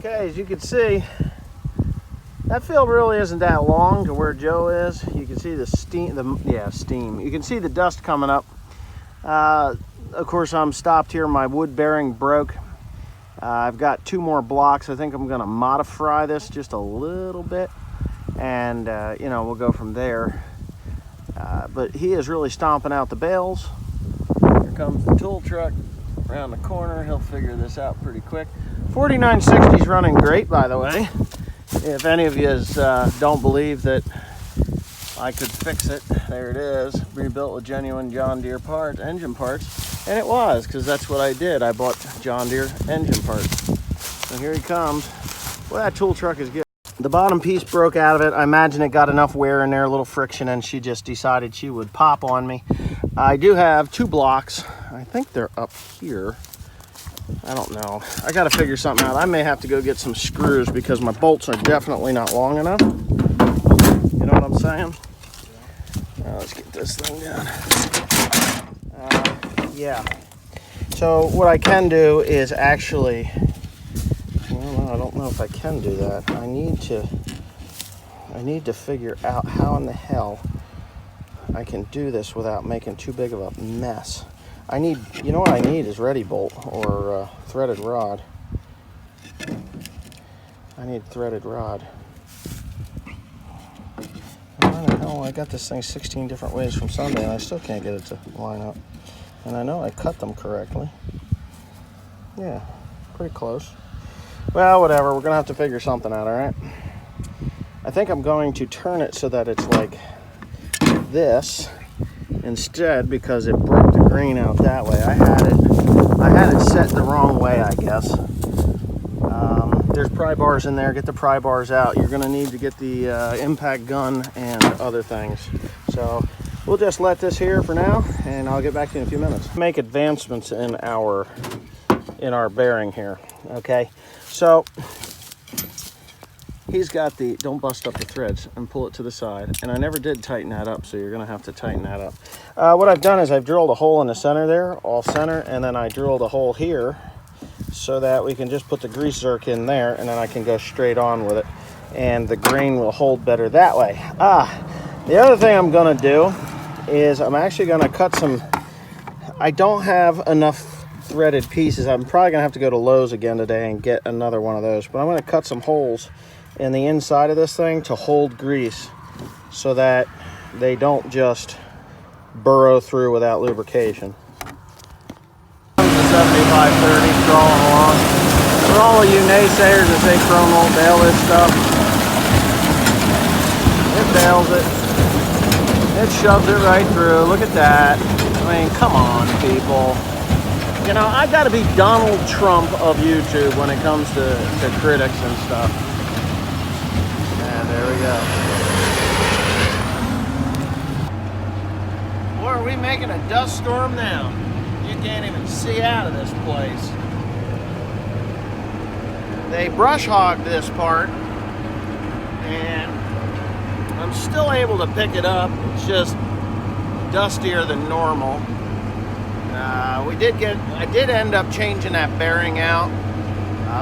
Okay, as you can see, that field really isn't that long to where Joe is. You can see the steam, steam. You can see the dust coming up. Of course, I'm stopped here. My wood bearing broke. I've got 2 more blocks. I think I'm going to modify this just a little bit, and you know, we'll go from there. But he is really stomping out the bales. Here comes the tool truck around the corner. He'll figure this out pretty quick. 4960 is running great, by the way. If any of you don't believe that I could fix it, there it is, rebuilt with genuine John Deere parts, engine parts, and it was, because that's what I did. I bought John Deere engine parts. So here he comes. Well, that tool truck is good. The bottom piece broke out of it. I imagine it got enough wear in there, a little friction, and she just decided she would pop on me. I do have 2 blocks. I think they're up here. I don't know. I got to figure something out. I may have to go get some screws because my bolts are definitely not long enough. You know what I'm saying? Let's get this thing down. Yeah. So what I can do is actually, well, I don't know if I can do that. I need to figure out how in the hell I can do this without making too big of a mess. You know what I need is ready bolt or threaded rod. I need threaded rod. Why the hell, I got this thing 16 different ways from Sunday and I still can't get it to line up. And I know I cut them correctly. Yeah, pretty close. Well, whatever, we're gonna have to figure something out, all right? I think I'm going to turn it so that it's like this instead, because it broke the green out that way. I had it set the wrong way, I guess. There's pry bars in there. Get the pry bars out. You're going to need to get the impact gun and other things. So we'll just let this here for now, and I'll get back to you in a few minutes. Make advancements in our bearing here. Okay, so he's got the, don't bust up the threads and pull it to the side. And I never did tighten that up, so you're gonna have to tighten that up. What I've done is I've drilled a hole in the center there, all center, and then I drilled a hole here so that we can just put the grease zerk in there, and then I can go straight on with it. And the grain will hold better that way. The other thing I'm gonna do is I'm actually gonna cut some, I don't have enough threaded pieces. I'm probably gonna have to go to Lowe's again today and get another one of those, but I'm gonna cut some holes in the inside of this thing to hold grease so that they don't just burrow through without lubrication. The 7530 crawling along. For all of you naysayers that say chrome won't bail this stuff, it bails it. It shoves it right through. Look at that. I mean, come on, people. You know, I gotta be Donald Trump of YouTube when it comes to critics and stuff. There we go. Boy, are we making a dust storm now. You can't even see out of this place. They brush hogged this part, and I'm still able to pick it up. It's just dustier than normal. I did end up changing that bearing out.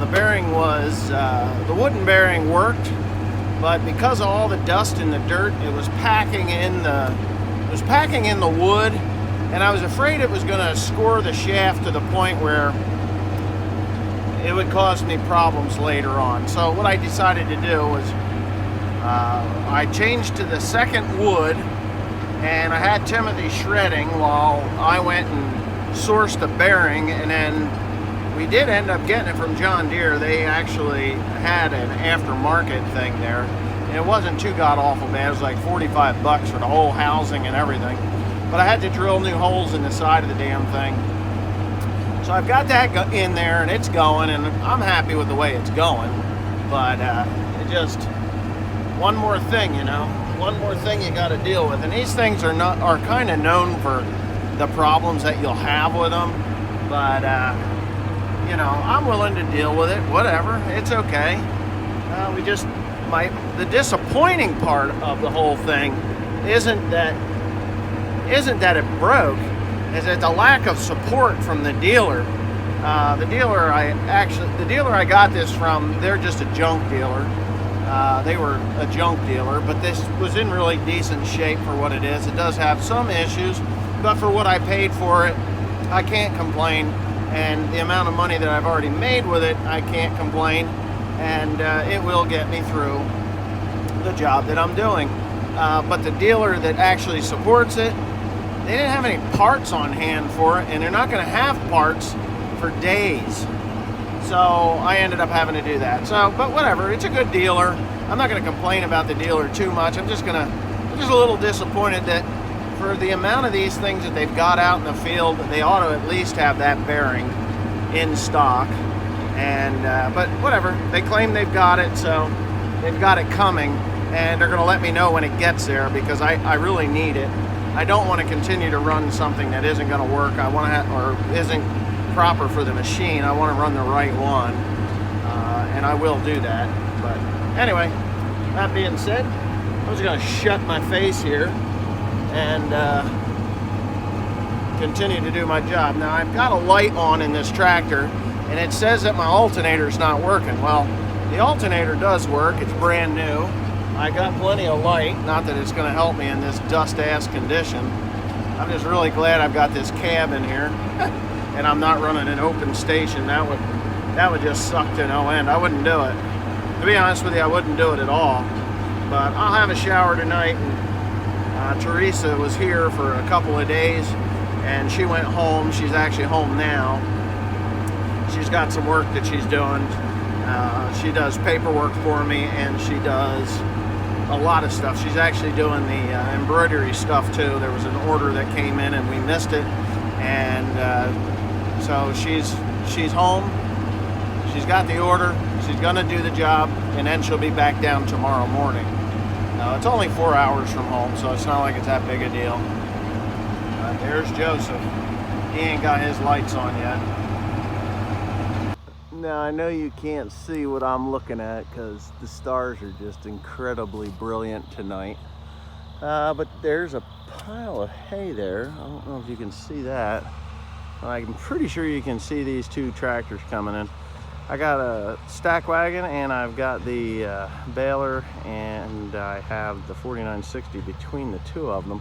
The bearing was, the wooden bearing worked, but because of all the dust and the dirt, it was packing in the wood, and I was afraid it was going to score the shaft to the point where it would cause me problems later on. So what I decided to do was I changed to the second wood, and I had Timothy shredding while I went and sourced the bearing, and then we did end up getting it from John Deere. They actually had an aftermarket thing there, and it wasn't too god-awful bad. It was like $45 for the whole housing and everything. But I had to drill new holes in the side of the damn thing. So I've got that in there, and it's going, and I'm happy with the way it's going. But it just, one more thing, you know, one more thing you got to deal with. And these things are kind of known for the problems that you'll have with them. But you know, I'm willing to deal with it, whatever, it's okay. The disappointing part of the whole thing isn't that it broke, is that the lack of support from the dealer The dealer I got this from, they're just a junk dealer. They were a junk dealer, but this was in really decent shape for what it is. It does have some issues, but for what I paid for it, I can't complain. And the amount of money that I've already made with it, I can't complain. And it will get me through the job that I'm doing. But the dealer that actually supports it, they didn't have any parts on hand for it, and they're not going to have parts for days. So I ended up having to do that. So, but whatever, it's a good dealer. I'm not going to complain about the dealer too much. I'm just a little disappointed that for the amount of these things that they've got out in the field, they ought to at least have that bearing in stock. And but whatever, they claim they've got it, so they've got it coming, and they're going to let me know when it gets there, because I really need it. I don't want to continue to run something that isn't going to work. I want to have, or isn't proper for the machine. I want to run the right one, and I will do that. But anyway, that being said, I was going to shut my face here and continue to do my job. Now I've got a light on in this tractor, and it says that my alternator's not working. Well, the alternator does work. It's brand new. I got plenty of light. Not that it's going to help me in this dust-ass condition. I'm just really glad I've got this cab in here. And I'm not running an open station. That would just suck to no end. I wouldn't do it. To be honest with you, I wouldn't do it at all. But I'll have a shower tonight. And Teresa was here for a couple of days, and she went home. She's actually home now. She's got some work that she's doing. She does paperwork for me, and she does a lot of stuff. She's actually doing the embroidery stuff too. There was an order that came in and we missed it, and so she's home. She's got the order. She's gonna do the job, and then she'll be back down tomorrow morning. It's only 4 hours from home, so it's not like it's that big a deal. There's Joseph. He ain't got his lights on yet. Now I know you can't see what I'm looking at because the stars are just incredibly brilliant tonight. But there's a pile of hay there. I don't know if you can see that. I'm pretty sure you can see these two tractors coming in. I got a stack wagon, and I've got the baler, and I have the 4960 between the two of them.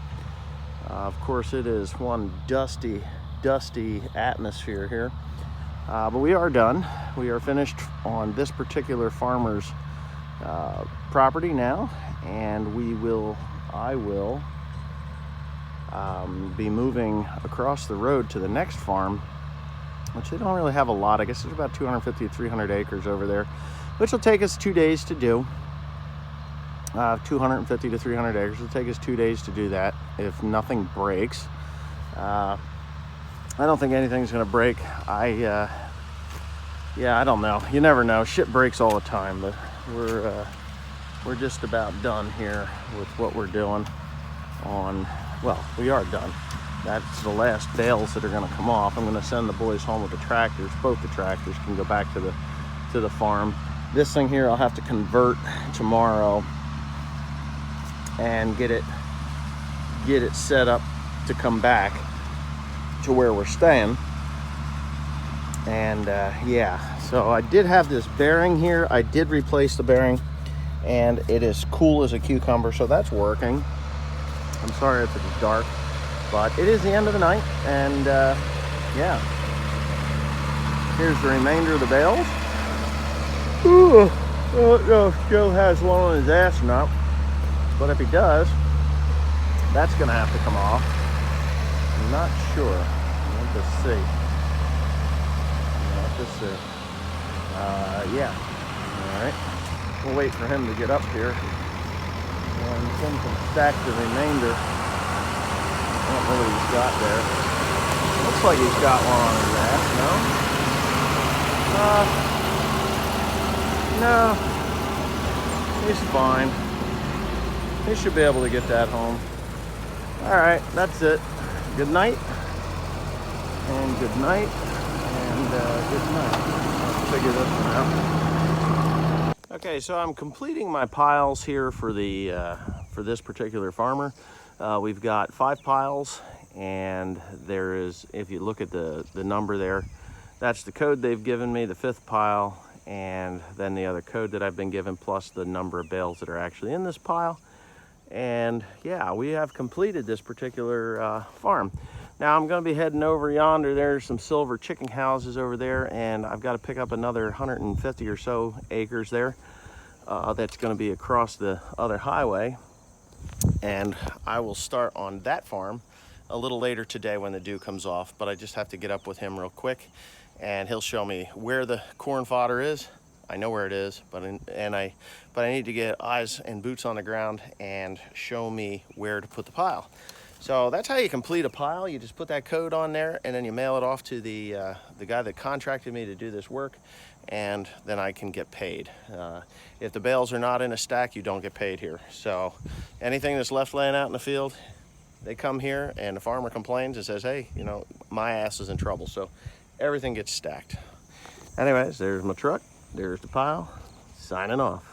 Of course, it is one dusty atmosphere here. But we are done. We are finished on this particular farmer's property now, and I will be moving across the road to the next farm, which they don't really have a lot. I guess there's about 250 to 300 acres over there, which will take us 2 days to do. 250 to 300 acres will take us 2 days to do that if nothing breaks. I don't think anything's gonna break. Yeah, I don't know. You never know. Shit breaks all the time, but we're just about done here with what we're doing on, well, we are done. That's the last bales that are gonna come off. I'm gonna send the boys home with the tractors. Both the tractors can go back to the farm. This thing here I'll have to convert tomorrow and get it set up to come back to where we're staying. And yeah, so I did have this bearing here. I did replace the bearing, and it is cool as a cucumber, so that's working. I'm sorry if it's dark, but it is the end of the night, and yeah, here's the remainder of the bales. Ooh, I don't know if Joe has one on his ass or not, but if he does, that's gonna have to come off. I'm not sure. Let us see. Yeah. All right. We'll wait for him to get up here, and Tim can stack the remainder. I don't know what he's got there. Looks like he's got one on his ass. No. He's fine. He should be able to get that home. All right, that's it. Good night, and good night, and good night. I'll figure this one out. Okay, so I'm completing my piles here for this particular farmer. We've got 5 piles, and there is, if you look at the number there, That's the code they've given me, the 5th pile, and then the other code that I've been given, plus the number of bales that are actually in this pile. And yeah, we have completed this particular farm. Now I'm going to be heading over yonder. There's some silver chicken houses over there, and I've got to pick up another 150 or so acres there. That's going to be across the other highway, and I will start on that farm a little later today when the dew comes off. But I just have to get up with him real quick, and he'll show me where the corn fodder is. I know where it is, but I need to get eyes and boots on the ground and show me where to put the pile. So that's how you complete a pile. You just put that code on there, and then you mail it off to the guy that contracted me to do this work, and then I can get paid. If the bales are not in a stack, you don't get paid here. So anything that's left laying out in the field, they come here, and the farmer complains and says, hey, you know, my ass is in trouble. So everything gets stacked. Anyways, there's my truck. There's the pile. Signing off.